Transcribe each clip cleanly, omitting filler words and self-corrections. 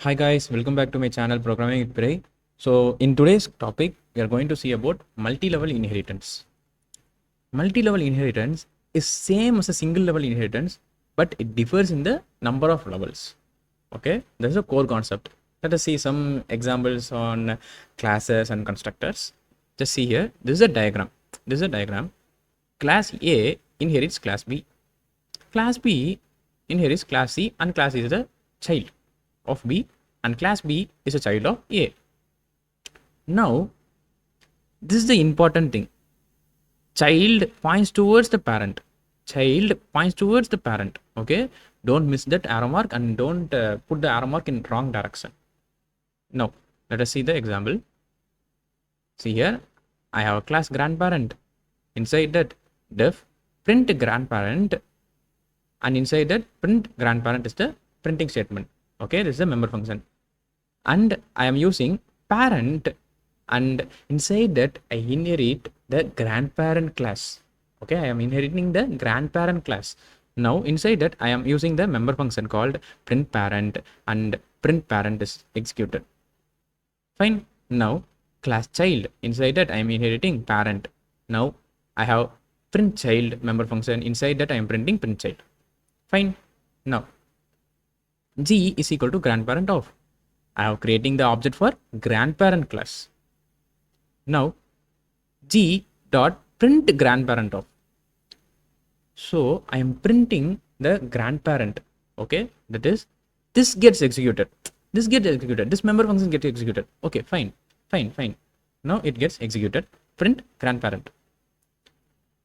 Hi guys, welcome back to my channel Programming with Pirai. So in today's topic, we are going to see about multi-level inheritance. Multi-level inheritance is same as a single level inheritance, but it differs in the number of levels. Okay, this is a core concept. Let us see some examples on classes and constructors. Just see here, this is a diagram. This is a diagram. Class A inherits class B. Class B inherits class C, and class C is a child of B, and class B is a child of A. Now, this is the important thing. Child points towards the parent. Child points towards the parent. Okay, don't miss that arrow mark and don't put the arrow mark in wrong direction. Now, let us see the example. See here, I have a class grandparent. Inside that, def print grandparent, and inside that print grandparent is the printing statement. Okay, this is a member function, and I am using parent, and inside that I inherit the grandparent class. Okay, I am inheriting the grandparent class. Now inside that I am using the member function called print parent, and print parent is executed. Fine. Now class child, inside that I am inheriting parent. Now I have print child member function, inside that I am printing print child. Fine. Now G is equal to grandparent of. I am creating the object for grandparent class. Now G dot print grandparent of. So I am printing the grandparent. Okay, that is, this gets executed. This gets executed. This member function gets executed. Okay, fine. Now it gets executed. Print grandparent.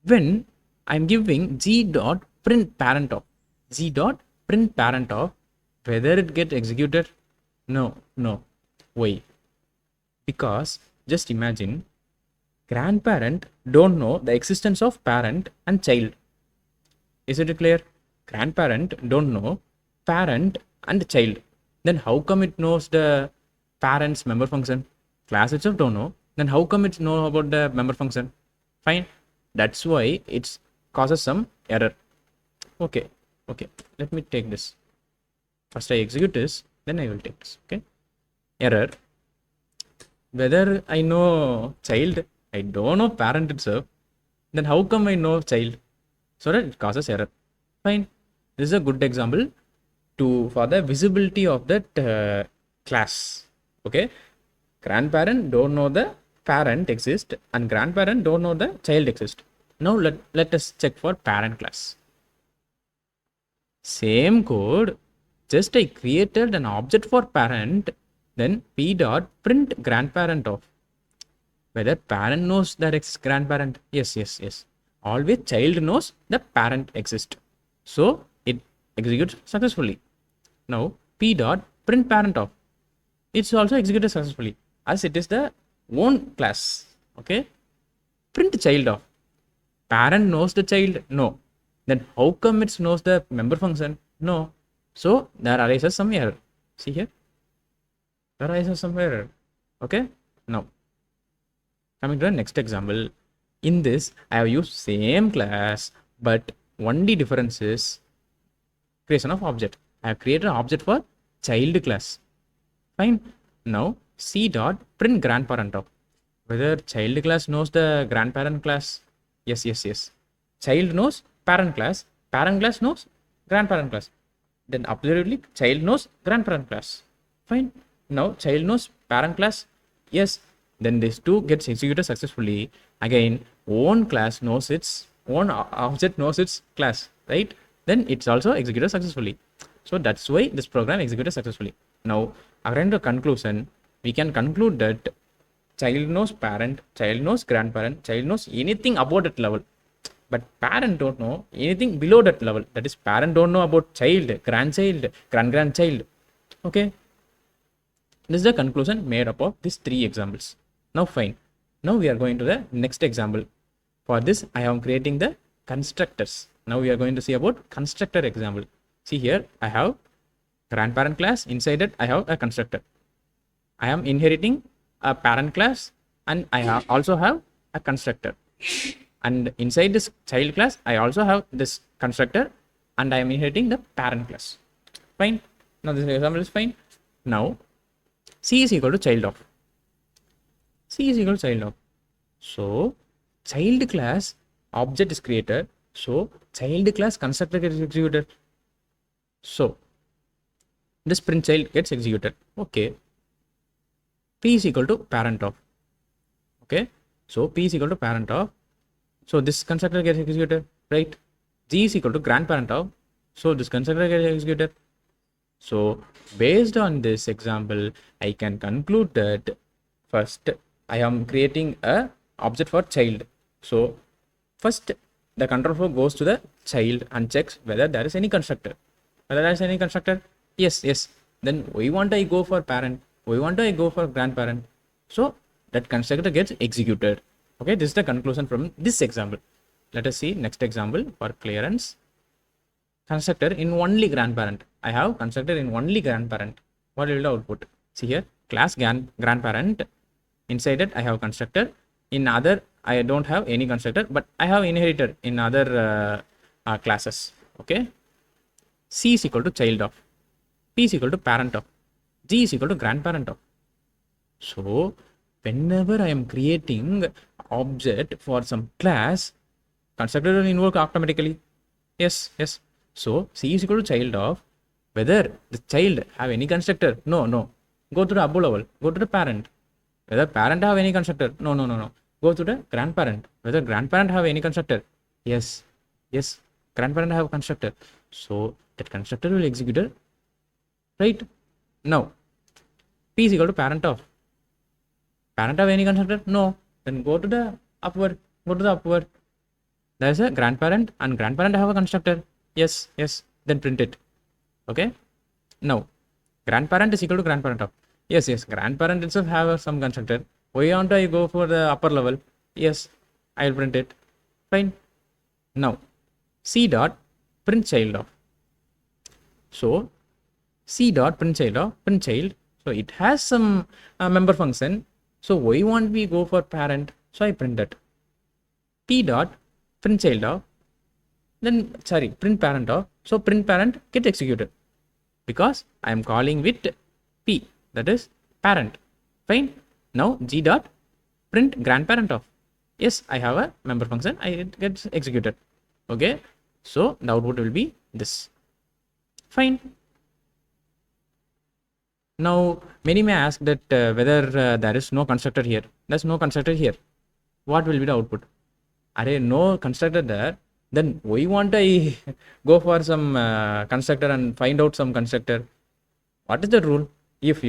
When I'm giving G dot print parent of, G dot print parent of, whether it gets executed? No. Why? Because just imagine, grandparent don't know the existence of parent and child. Is it clear? Grandparent don't know parent and child. Then how come it knows the parent's member function? Class itself don't know. Then how come it know about the member function? Fine. That's why it causes some error. Okay. Let me take this. First I execute this, then I will take this. Okay. Error. Whether I know child, I don't know parent itself. Then how come I know child? So that it causes error. Fine. This is a good example for the visibility of that class. Okay. Grandparent don't know the parent exist, and grandparent don't know the child exist. Now let us check for parent class. Same code, just I created an object for parent, then p dot print grandparent of. Whether parent knows that exists grandparent? Yes. Always child knows the parent exists. So it executes successfully. Now p dot print parent of. It's also executed successfully, as it is the own class. Okay. Print child of. Parent knows the child? No. Then how come it knows the member function? No. So there arises some error. See here. There arises some error. Okay. Now coming to the next example. In this, I have used same class, but only difference is creation of object. I have created an object for child class. Fine. Now C dot print grandparent of. Whether child class knows the grandparent class? Yes. Child knows parent class knows grandparent class. Then absolutely child knows grandparent class. Fine. Now child knows parent class. Yes. Then these two gets executed successfully. Again, own class knows its own object knows its class, right? Then it's also executed successfully. So that's why this program executed successfully. Now, according to conclusion, we can conclude that child knows parent, child knows grandparent, child knows anything about that level. But parent don't know anything below that level. That is, parent don't know about child, grandchild, grandchild. Okay. This is the conclusion made up of these three examples. Now fine. Now we are going to the next example. For this, I am creating the constructors. Now we are going to see about constructor example. See here, I have grandparent class. Inside it, I have a constructor. I am inheriting a parent class, and I also have a constructor. And inside this child class, I also have this constructor, and I am inheriting the parent class. Fine. Now this example is fine. Now C is equal to child of. C is equal to child of. So child class object is created. So child class constructor gets executed. So this print child gets executed. Okay. P is equal to parent of. Okay. So P is equal to parent of. So this constructor gets executed, right? G is equal to grandparent of. So this constructor gets executed. So based on this example, I can conclude that first I am creating a object for child. So first the control flow goes to the child and checks whether there is any constructor. Whether there is any constructor, yes, yes. Then why want I go for parent? Why want I go for grandparent? So that constructor gets executed. Okay, this is the conclusion from this example. Let us see next example for clearance. Constructor in only grandparent. I have constructor in only grandparent. What will the output? See here, class grandparent. Inside it, I have constructor. In other, I don't have any constructor, but I have inherited in other classes. Okay. C is equal to child of. P is equal to parent of. G is equal to grandparent of. So whenever I am creating object for some class, constructor will invoke automatically. Yes, yes. So C is equal to child of. Whether the child have any constructor? No, no. Go to the above level. Go to the parent. Whether parent have any constructor? No, no, no, no. Go to the grandparent. Whether grandparent have any constructor? Yes, yes. Grandparent have constructor. So that constructor will execute it. Right? Now, P is equal to parent of. Parent have any constructor? No. Then go to the upward. Go to the upward. There is a grandparent and grandparent have a constructor. Yes, yes. Then print it. Okay. Now, grandparent is equal to grandparent of. Yes, yes. Grandparent itself have some constructor. Why want I go for the upper level? Yes, I will print it. Fine. Now, C dot print child of. So, C dot print child of print child. So it has some member function. So why want we go for parent? So I print that. P dot print child of. Then sorry, print parent of. So print parent get executed because I am calling with P, that is parent. Fine. Now G dot print grandparent of. Yes, I have a member function. It gets executed. Okay. So the output will be this. Fine. Now many may ask that whether there is no constructor here. There's no constructor here. What will be the output? Array no constructor there. Then why want I go for some constructor and find out some constructor? What is the rule? If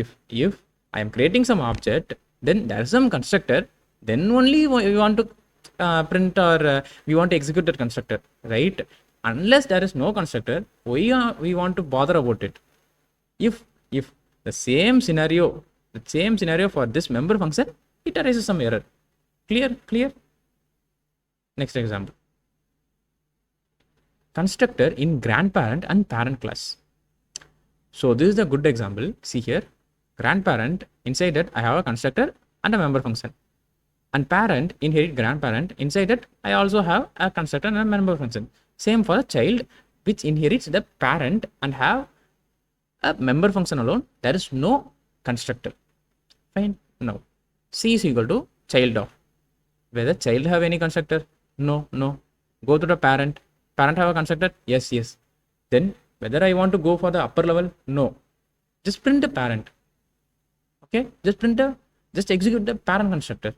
I am creating some object, then there is some constructor, then only we want to print or we want to execute that constructor, right? Unless there is no constructor, we want to bother about it. If the same scenario for this member function, it arises some error. Clear? Next example. Constructor in grandparent and parent class. So this is a good example. See here, grandparent, inside that I have a constructor and a member function. And parent inherit grandparent, inside that I also have a constructor and a member function. Same for the child, which inherits the parent and have a member function alone. There is no constructor. Fine. Now C is equal to child of. Whether child have any constructor? No. Go to the parent. Parent have a constructor? Yes. Then whether I want to go for the upper level? No. Just print the parent. Okay. Just execute the parent constructor.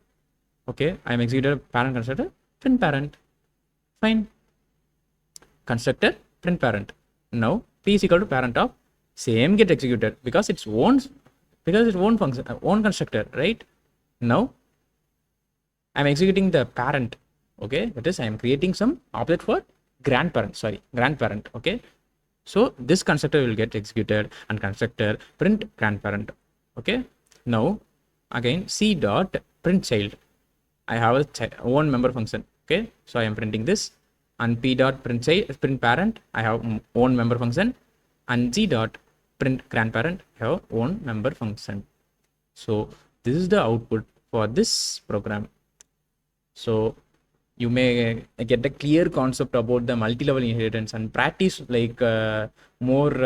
Okay. I am executing a parent constructor. Print parent. Fine. Constructor. Print parent. Now P is equal to parent of. Same get executed because it's own function, own constructor, right? Now I am executing the parent. Okay. That is I am creating some object for grandparent. Okay. So this constructor will get executed and constructor print grandparent. Okay. Now again C dot print child. I have a own member function. Okay. So I am printing this and P dot print parent. I have own member function and G dot print grandparent. I have own member function. So this is the output for this program. So you may get a clear concept about the multi-level inheritance and practice like more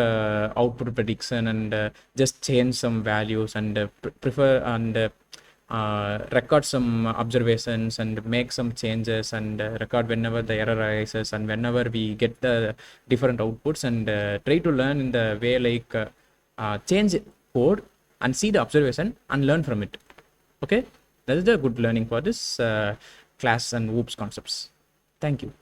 output prediction and just change some values and prefer and record some observations and make some changes and record whenever the error arises and whenever we get the different outputs and try to learn in the way like change code and see the observation and learn from it. Okay, that is the good learning for this class and OOPS concepts. Thank you.